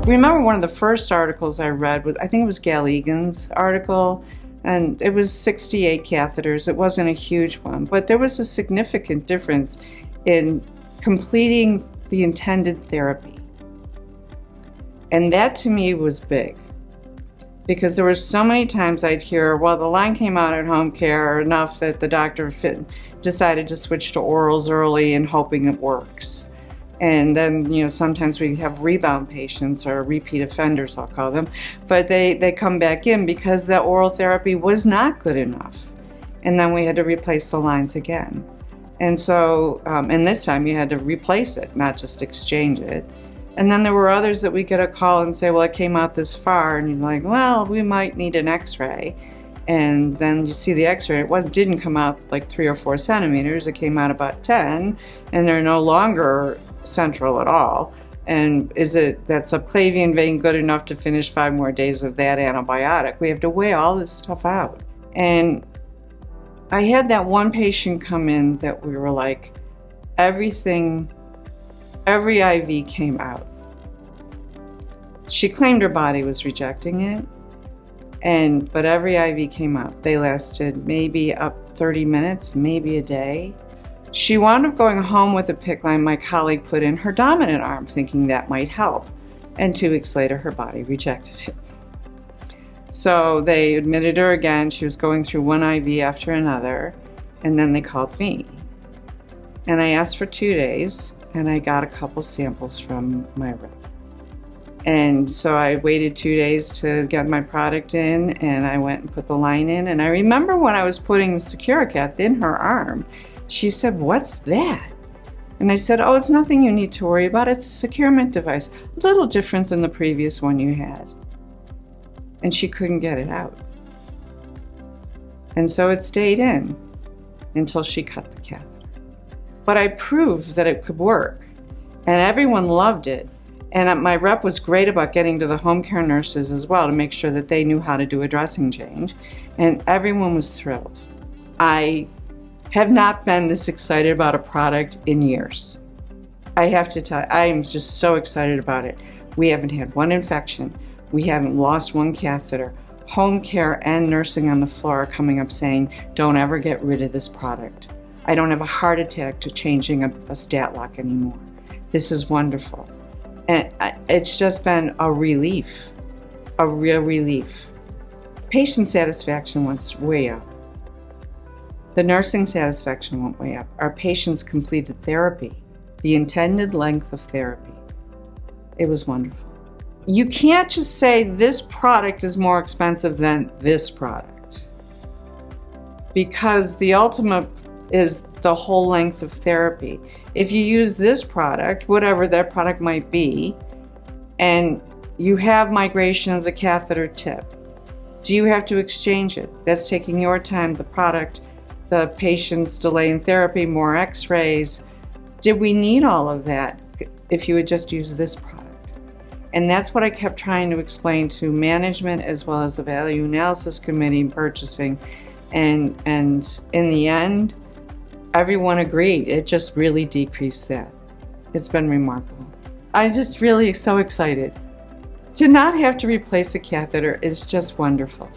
remember one of the first articles I read was, I think it was Gal Egan's article, and it was 68 catheters. It wasn't a huge one, but there was a significant difference in completing the intended therapy. And that to me was big, because there were so many times I'd hear, well, the line came out at home care enough that the doctor decided to switch to orals early and hoping it works. And then, sometimes we have rebound patients, or repeat offenders, I'll call them, but they come back in because the oral therapy was not good enough. And then we had to replace the lines again. And so, and this time you had to replace it, not just exchange it. And then there were others that we get a call and say, well, it came out this far. And you're like, well, we might need an x-ray. And then you see the x-ray, it didn't come out like 3 or 4 centimeters, it came out about 10, and they're no longer central at all. And is it that subclavian vein good enough to finish 5 more days of that antibiotic? We have to weigh all this stuff out. And I had that one patient come in that we were like, every IV came out. She claimed her body was rejecting it, but every IV came out. They lasted maybe up 30 minutes, maybe a day. She wound up going home with a PICC line my colleague put in her dominant arm, thinking that might help. And 2 weeks later, her body rejected it. So they admitted her again. She was going through one IV after another, and then they called me. And I asked for 2 days, and I got a couple samples from my rep. And so I waited 2 days to get my product in, and I went and put the line in. And I remember when I was putting the Securament in her arm, she said, "What's that?" And I said, "Oh, it's nothing you need to worry about. It's a Securement device, a little different than the previous one you had." And she couldn't get it out. And so it stayed in until she cut the catheter. But I proved that it could work, and everyone loved it. And my rep was great about getting to the home care nurses as well to make sure that they knew how to do a dressing change, and everyone was thrilled. I have not been this excited about a product in years. I have to tell you, I am just so excited about it. We haven't had one infection. We haven't lost one catheter. Home care and nursing on the floor are coming up saying, don't ever get rid of this product. I don't have a heart attack to changing a stat lock anymore. This is wonderful. And it's just been a relief, a real relief. Patient satisfaction went way up. The nursing satisfaction went way up. Our patients completed therapy, the intended length of therapy. It was wonderful. You can't just say this product is more expensive than this product, because the ultimate is the whole length of therapy. If you use this product, whatever that product might be, and you have migration of the catheter tip, do you have to exchange it? That's taking your time, the product, the patient's delay in therapy, more x-rays. Did we need all of that if you would just use this product? And that's what I kept trying to explain to management as well as the value analysis committee and purchasing. And in the end, everyone agreed. It just really decreased that. It's been remarkable. I'm just really so excited. To not have to replace a catheter is just wonderful.